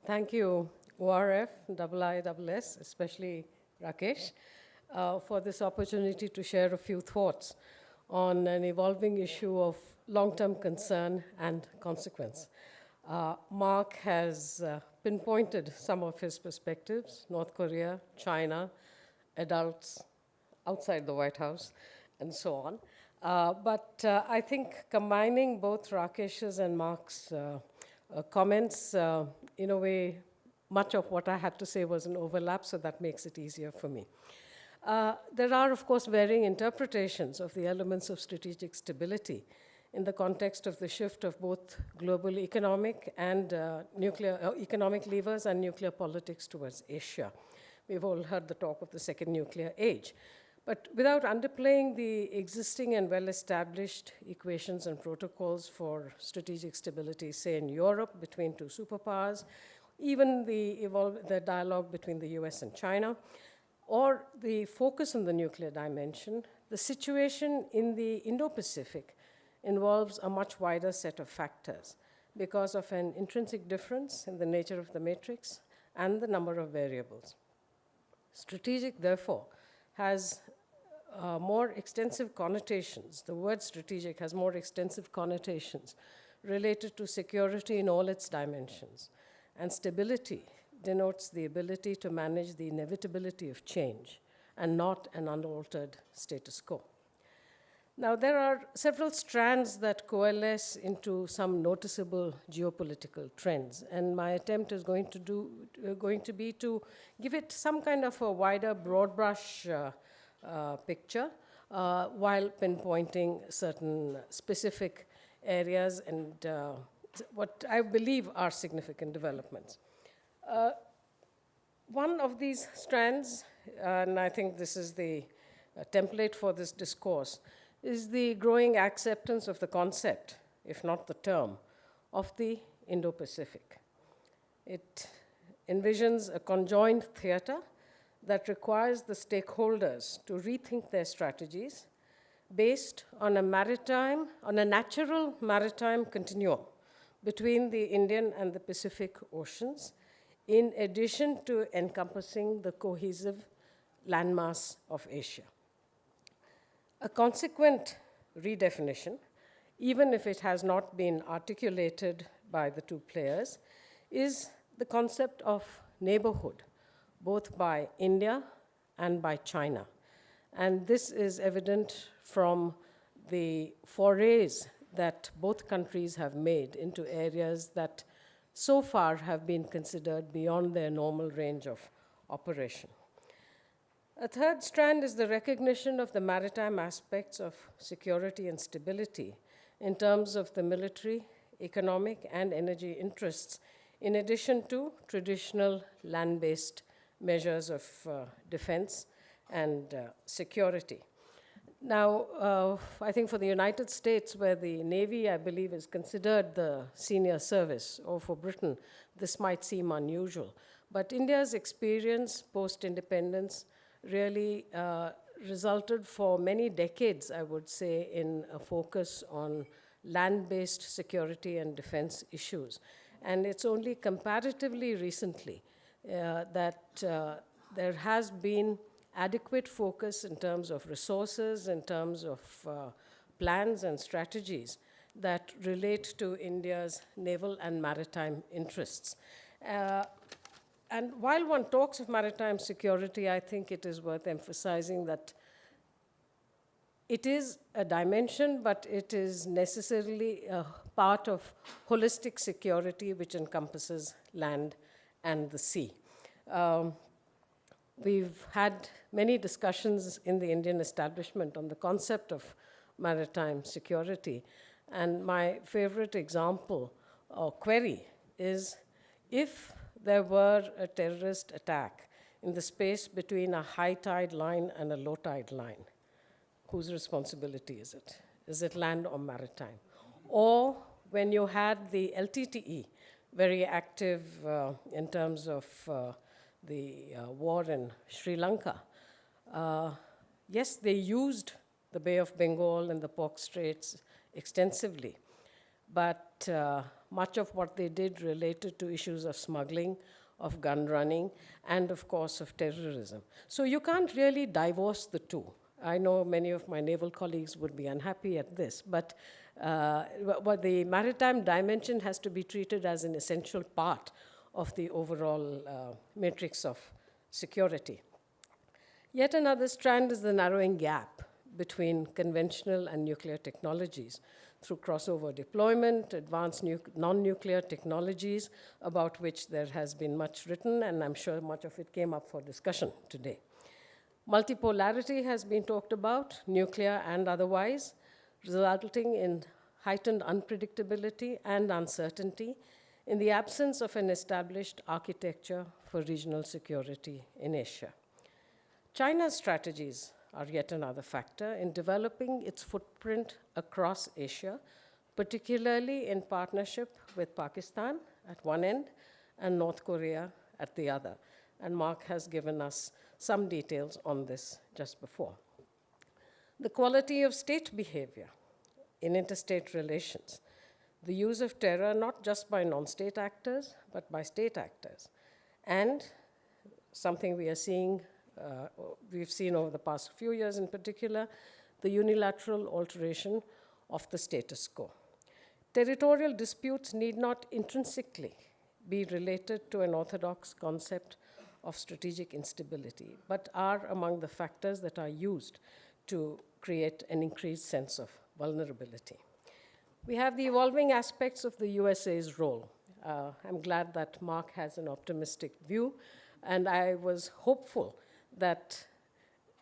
Thank you, ORF, IISS, especially Rakesh, for this opportunity to share a few thoughts on an evolving issue of long-term concern and consequence. Mark has pinpointed some of his perspectives: North Korea, China, adults outside the White House, and so on. But I think combining both Rakesh's and Mark's comments, in a way, much of what I had to say was an overlap, so that makes it easier for me. There are, of course, varying interpretations of the elements of strategic stability in the context of the shift of both global economic and economic levers and nuclear politics towards Asia. We've all heard the talk of the second nuclear age. But without underplaying the existing and well-established equations and protocols for strategic stability, say in Europe between two superpowers, even the dialogue between the US and China, or the focus on the nuclear dimension, the situation in the Indo-Pacific involves a much wider set of factors because of an intrinsic difference in the nature of the matrix and the number of variables. Strategic, therefore, has more extensive connotations. The word strategic has more extensive connotations related to security in all its dimensions. And stability denotes the ability to manage the inevitability of change and not an unaltered status quo. Now, there are several strands that coalesce into some noticeable geopolitical trends, and my attempt is going to be to give it some kind of a wider, broad brush picture while pinpointing certain specific areas and what I believe are significant developments. One of these strands, and I think this is the template for this discourse, is the growing acceptance of the concept, if not the term, of the Indo-Pacific. It envisions a conjoined theater that requires the stakeholders to rethink their strategies based on a natural maritime continuum between the Indian and the Pacific Oceans, in addition to encompassing the cohesive landmass of Asia. A consequent redefinition, even if it has not been articulated by the two players, is the concept of neighborhood, both by India and by China. And this is evident from the forays that both countries have made into areas that so far have been considered beyond their normal range of operation. A third strand is the recognition of the maritime aspects of security and stability in terms of the military, economic, and energy interests, in addition to traditional land-based measures of defense and security. Now, I think for the United States, where the Navy, I believe, is considered the senior service, or for Britain, this might seem unusual. But India's experience post-independence really resulted for many decades, I would say, in a focus on land-based security and defense issues. And it's only comparatively recently that there has been adequate focus in terms of resources, in terms of plans and strategies that relate to India's naval and maritime interests. And while one talks of maritime security, I think it is worth emphasizing that it is a dimension, but it is necessarily a part of holistic security which encompasses land and the sea. We've had many discussions in the Indian establishment on the concept of maritime security. And my favorite example or query is, if there were a terrorist attack in the space between a high tide line and a low tide line, whose responsibility is it? Is it land or maritime? Or when you had the LTTE, very active in terms of the war in Sri Lanka, yes, they used the Bay of Bengal and the Pork Straits extensively. but much of what they did related to issues of smuggling, of gun running, and of course of terrorism. So you can't really divorce the two. I know many of my naval colleagues would be unhappy at this, but the maritime dimension has to be treated as an essential part of the overall matrix of security. Yet another strand is the narrowing gap between conventional and nuclear technologies through crossover deployment, advanced non-nuclear technologies, about which there has been much written, and I'm sure much of it came up for discussion today. Multipolarity has been talked about, nuclear and otherwise, resulting in heightened unpredictability and uncertainty in the absence of an established architecture for regional security in Asia. China's strategies are yet another factor in developing its footprint across Asia, particularly in partnership with Pakistan at one end and North Korea at the other. And Mark has given us some details on this just before. The quality of state behavior in interstate relations, the use of terror not just by non-state actors, but by state actors, and something we are seeing, we've seen over the past few years in particular, the unilateral alteration of the status quo. Territorial disputes need not intrinsically be related to an orthodox concept of strategic instability, but are among the factors that are used to create an increased sense of vulnerability. We have the evolving aspects of the USA's role. I'm glad that Mark has an optimistic view, and I was hopeful that,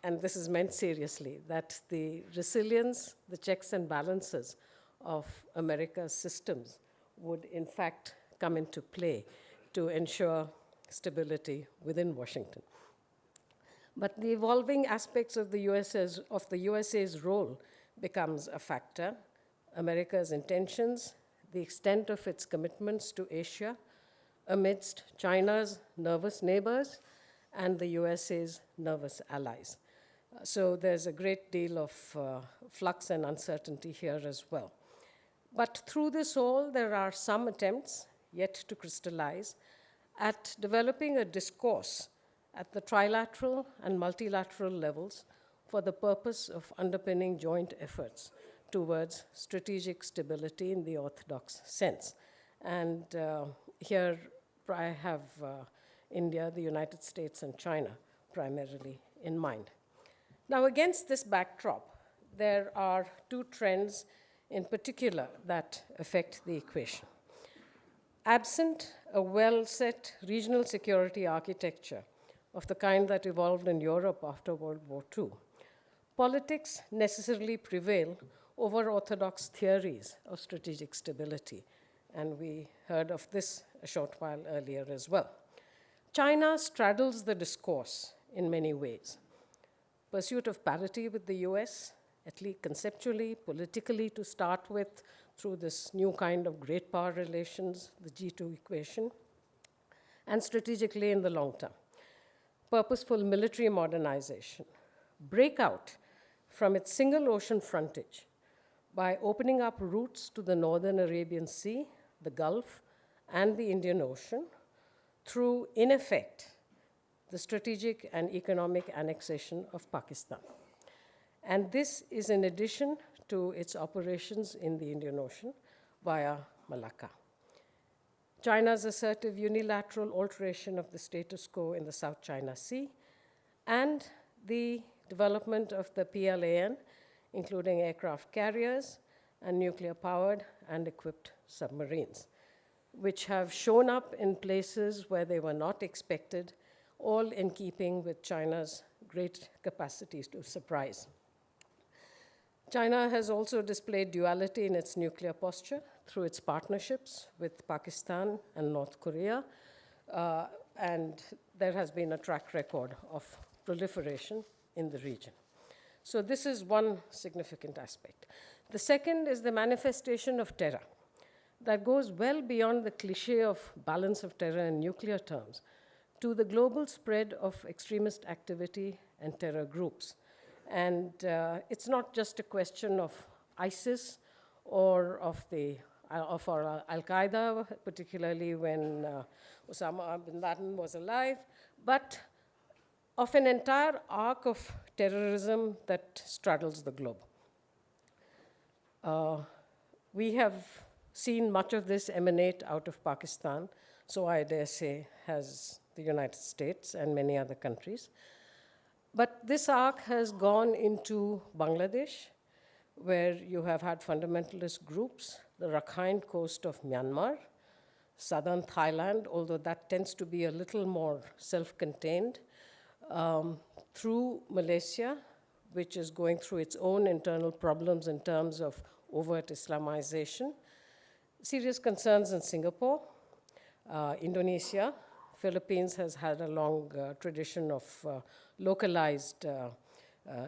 and this is meant seriously, that the resilience, the checks and balances of America's systems would in fact come into play to ensure stability within Washington. But the evolving aspects of the USA's role becomes a factor. America's intentions, the extent of its commitments to Asia amidst China's nervous neighbors and the USA's nervous allies. So there's a great deal of flux and uncertainty here as well. But through this all, there are some attempts yet to crystallize at developing a discourse at the trilateral and multilateral levels for the purpose of underpinning joint efforts towards strategic stability in the orthodox sense. And here I have India, the United States, and China primarily in mind. Now, against this backdrop, there are two trends in particular that affect the equation. Absent a well-set regional security architecture of the kind that evolved in Europe after World War II, politics necessarily prevail over orthodox theories of strategic stability. And we heard of this a short while earlier as well. China straddles the discourse in many ways. Pursuit of parity with the US, at least conceptually, politically to start with, through this new kind of great power relations, the G2 equation, and strategically in the long term. Purposeful military modernization, breakout from its single ocean frontage by opening up routes to the northern Arabian Sea, the Gulf, and the Indian Ocean through, in effect, the strategic and economic annexation of Pakistan. And this is in addition to its operations in the Indian Ocean via Malacca. China's assertive unilateral alteration of the status quo in the South China Sea, and the development of the PLAN, including aircraft carriers and nuclear-powered and equipped submarines, which have shown up in places where they were not expected, all in keeping with China's great capacities to surprise. China has also displayed duality in its nuclear posture through its partnerships with Pakistan and North Korea, and there has been a track record of proliferation in the region. So this is one significant aspect. The second is the manifestation of terror that goes well beyond the cliché of balance of terror in nuclear terms to the global spread of extremist activity and terror groups. And it's not just a question of ISIS or of the for Al-Qaeda, particularly when Osama bin Laden was alive, but of an entire arc of terrorism that straddles the globe. We have seen much of this emanate out of Pakistan, so I dare say has the United States and many other countries. But this arc has gone into Bangladesh, where you have had fundamentalist groups, the Rakhine coast of Myanmar, southern Thailand, although that tends to be a little more self-contained, through Malaysia, which is going through its own internal problems in terms of overt Islamization, serious concerns in Singapore, Indonesia. Philippines has had a long tradition of localized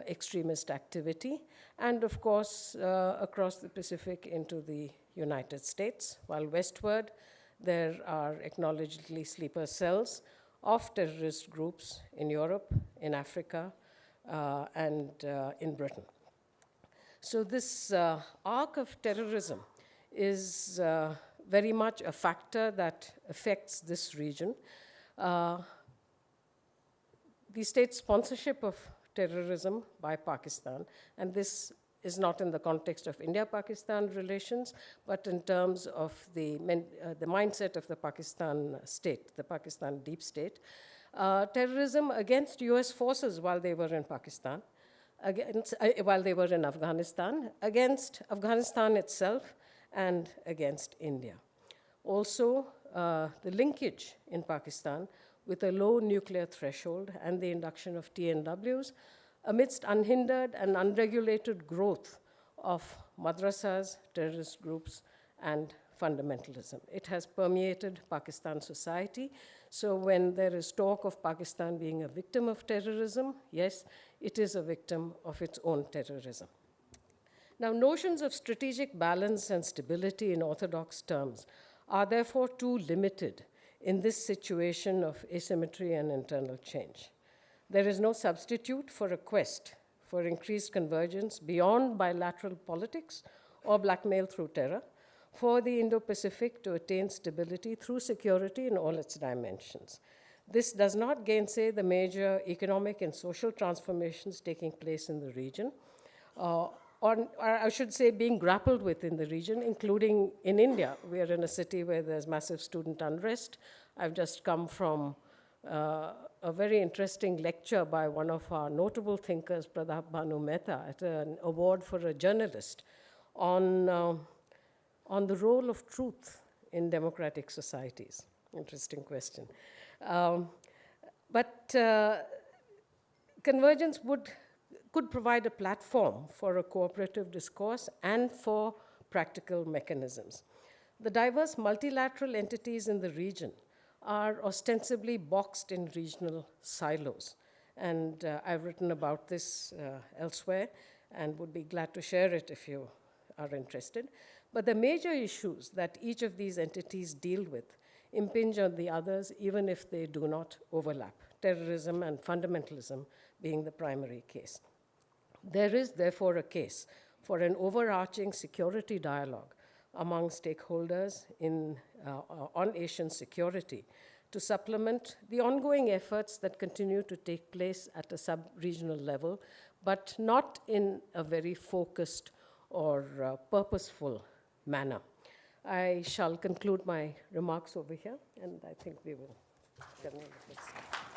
extremist activity, and of course, across the Pacific into the United States, while westward, there are acknowledgedly sleeper cells of terrorist groups in Europe, in Africa, and in Britain. So this arc of terrorism is very much a factor that affects this region. The state sponsorship of terrorism by Pakistan, and this is not in the context of India-Pakistan relations, but in terms of the mindset of the Pakistan state, the Pakistan deep state. Terrorism against US forces while they were in Pakistan, while they were in Afghanistan, against Afghanistan itself, and against India. Also, the linkage in Pakistan with a low nuclear threshold and the induction of TNWs amidst unhindered and unregulated growth of madrasas, terrorist groups, and fundamentalism. It has permeated Pakistan society. So when there is talk of Pakistan being a victim of terrorism, yes, it is a victim of its own terrorism. Now, notions of strategic balance and stability in orthodox terms are therefore too limited in this situation of asymmetry and internal change. There is no substitute for a quest for increased convergence beyond bilateral politics or blackmail through terror for the Indo-Pacific to attain stability through security in all its dimensions. This does not gainsay the major economic and social transformations taking place in the region, or I should say being grappled with in the region, including in India. We are in a city where there's massive student unrest. I've just come from a very interesting lecture by one of our notable thinkers, Pradap Bhanu Mehta, at an award for a journalist on the role of truth in democratic societies. Interesting question. But convergence could provide a platform for a cooperative discourse and for practical mechanisms. The diverse multilateral entities in the region are ostensibly boxed in regional silos. And I've written about this elsewhere and would be glad to share it if you are interested. But the major issues that each of these entities deal with impinge on the others, even if they do not overlap, terrorism and fundamentalism being the primary case. There is therefore a case for an overarching security dialogue among stakeholders on Asian security to supplement the ongoing efforts that continue to take place at a sub-regional level, but not in a very focused or purposeful manner. I shall conclude my remarks over here, and I think we will terminate this.